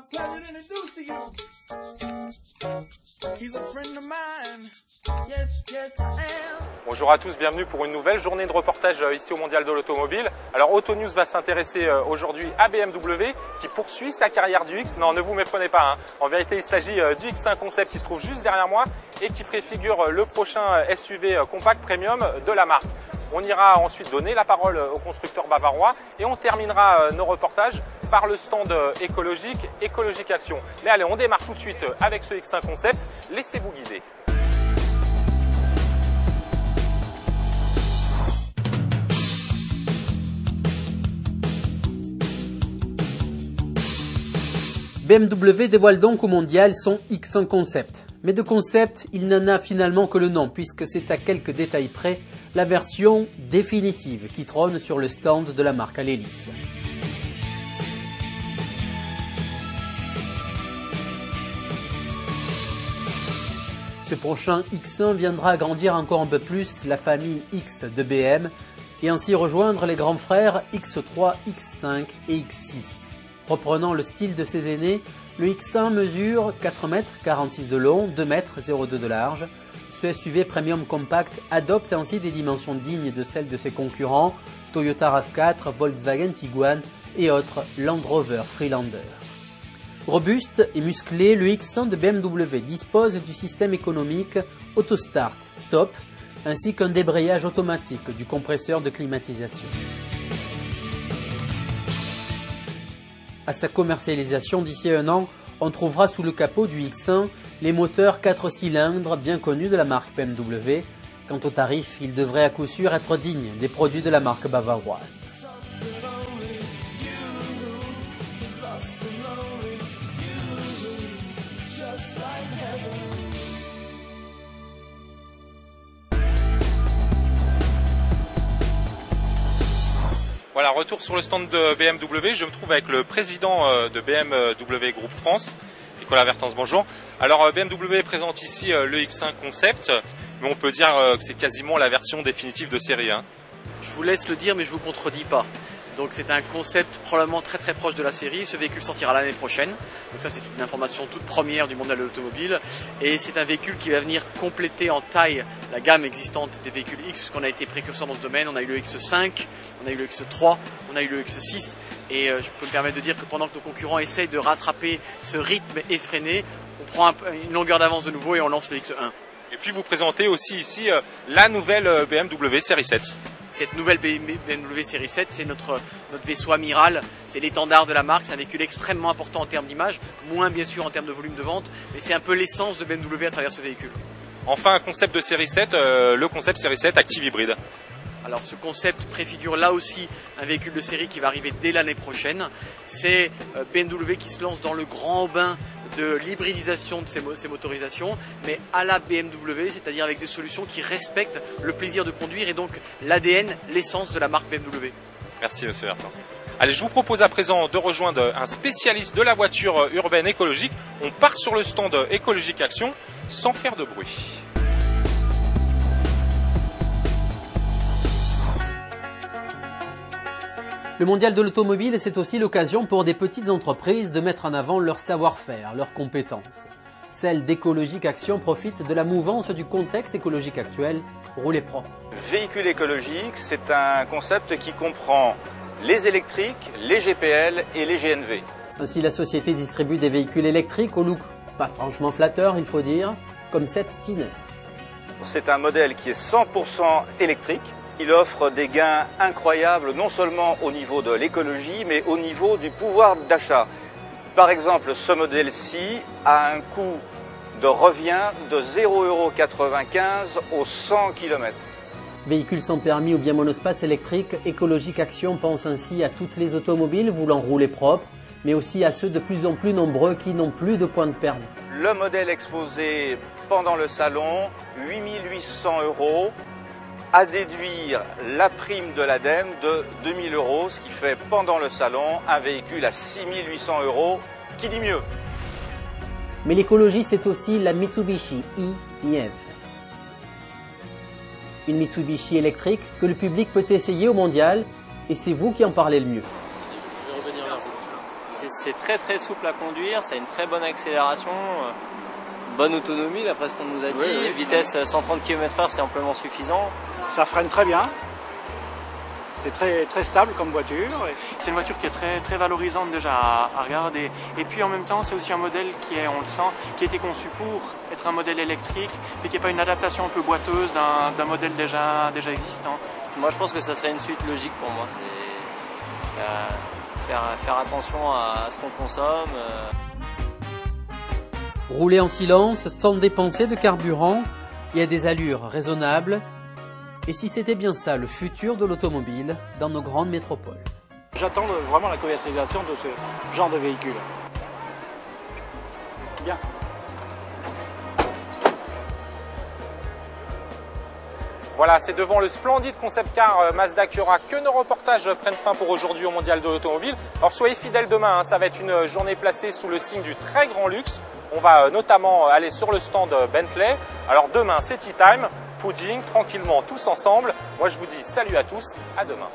my pleasure to introduce to you. He's a friend of mine. Yes, yes, I am. Bonjour à tous, bienvenue pour une nouvelle journée de reportage ici au Mondial de l'Automobile. Alors Auto News va s'intéresser aujourd'hui à BMW qui poursuit sa carrière du X. Non, ne vous méprenez pas, hein. En vérité il s'agit du X5 Concept qui se trouve juste derrière moi et qui préfigure le prochain SUV compact premium de la marque. On ira ensuite donner la parole au constructeur bavarois et on terminera nos reportages par le stand écologique Action. Mais allez, on démarre tout de suite avec ce X5 Concept, laissez-vous guider. BMW dévoile donc au mondial son X5 Concept. Mais de concept, il n'en a finalement que le nom, puisque c'est à quelques détails près la version définitive qui trône sur le stand de la marque à l'hélice. Ce prochain X1 viendra agrandir encore un peu plus la famille X de BM et ainsi rejoindre les grands frères X3, X5 et X6. Reprenant le style de ses aînés, le X1 mesure 4,46 m de long, 2,02 m de large. Ce SUV premium compact adopte ainsi des dimensions dignes de celles de ses concurrents Toyota RAV4, Volkswagen Tiguan et autres Land Rover Freelander. Robuste et musclé, le X1 de BMW dispose du système économique Auto Start Stop ainsi qu'un débrayage automatique du compresseur de climatisation. À sa commercialisation d'ici un an, on trouvera sous le capot du X1 les moteurs 4 cylindres bien connus de la marque BMW. Quant au tarif, il devrait à coup sûr être digne des produits de la marque bavaroise. Voilà, retour sur le stand de BMW, je me trouve avec le président de BMW Group France, Nicolas Vertens, bonjour. Alors BMW présente ici le X5 Concept, mais on peut dire que c'est quasiment la version définitive de série, hein. Je vous laisse le dire, mais je vous contredis pas. Donc c'est un concept probablement très proche de la série. Ce véhicule sortira l'année prochaine. Donc ça c'est une information toute première du mondial de l'automobile. Et c'est un véhicule qui va venir compléter en taille la gamme existante des véhicules X, puisqu'on a été précurseur dans ce domaine. On a eu le X5, on a eu le X3, on a eu le X6. Et je peux me permettre de dire que pendant que nos concurrents essayent de rattraper ce rythme effréné, on prend une longueur d'avance de nouveau et on lance le X1. Et puis vous présentez aussi ici la nouvelle BMW Série 7. Cette nouvelle BMW Série 7, c'est notre vaisseau amiral, c'est l'étendard de la marque, c'est un véhicule extrêmement important en termes d'image, moins bien sûr en termes de volume de vente, mais c'est un peu l'essence de BMW à travers ce véhicule. Enfin, un concept de Série 7, le concept Série 7 Active Hybride. Alors ce concept préfigure là aussi un véhicule de série qui va arriver dès l'année prochaine. C'est BMW qui se lance dans le grand bain de l'hybridisation de ces motorisations, mais à la BMW, c'est-à-dire avec des solutions qui respectent le plaisir de conduire et donc l'ADN, l'essence de la marque BMW. Merci monsieur Vertens. Allez, je vous propose à présent de rejoindre un spécialiste de la voiture urbaine écologique. On part sur le stand écologique Action sans faire de bruit. Le mondial de l'automobile, c'est aussi l'occasion pour des petites entreprises de mettre en avant leur savoir-faire, leurs compétences. Celle d'Écologique Action profite de la mouvance du contexte écologique actuel, roulez propre. Véhicule écologique, c'est un concept qui comprend les électriques, les GPL et les GNV. Ainsi, la société distribue des véhicules électriques au look pas franchement flatteur, il faut dire, comme cette Tiner. C'est un modèle qui est 100% électrique. Il offre des gains incroyables, non seulement au niveau de l'écologie, mais au niveau du pouvoir d'achat. Par exemple, ce modèle-ci a un coût de revient de 0,95 € au 100 km. Véhicule sans permis ou bien monospace électrique, Écologique Action pense ainsi à toutes les automobiles voulant rouler propre, mais aussi à ceux de plus en plus nombreux qui n'ont plus de point de permis. Le modèle exposé pendant le salon, 8 800 €. À déduire la prime de l'ADEME de 2 000 €, ce qui fait pendant le salon un véhicule à 6 800 €, qui dit mieux. Mais l'écologie, c'est aussi la Mitsubishi e-Nieve. Une Mitsubishi électrique que le public peut essayer au mondial, et c'est vous qui en parlez le mieux. C'est c'est très très souple à conduire, ça a une très bonne accélération, bonne autonomie d'après ce qu'on nous a dit, oui. Vitesse 130 km/h c'est amplement suffisant. Ça freine très bien, c'est très stable comme voiture. C'est une voiture qui est très valorisante déjà à regarder. Et puis en même temps, c'est aussi un modèle qui est, on le sent, qui a été conçu pour être un modèle électrique, mais qui n'est pas une adaptation un peu boiteuse d'un modèle déjà existant. Moi je pense que ça serait une suite logique pour moi, c'est faire attention à ce qu'on consomme. Rouler en silence, sans dépenser de carburant et à des allures raisonnables. Et si c'était bien ça le futur de l'automobile dans nos grandes métropoles? J'attends vraiment la commercialisation de ce genre de véhicule. Bien. Voilà, c'est devant le splendide concept car Mazda Cura que nos reportages prennent fin pour aujourd'hui au Mondial de l'Automobile. Alors soyez fidèles demain, hein, ça va être une journée placée sous le signe du très grand luxe. On va notamment aller sur le stand Bentley. Alors demain c'est tea time, pudding, tranquillement tous ensemble. Moi je vous dis salut à tous, à demain.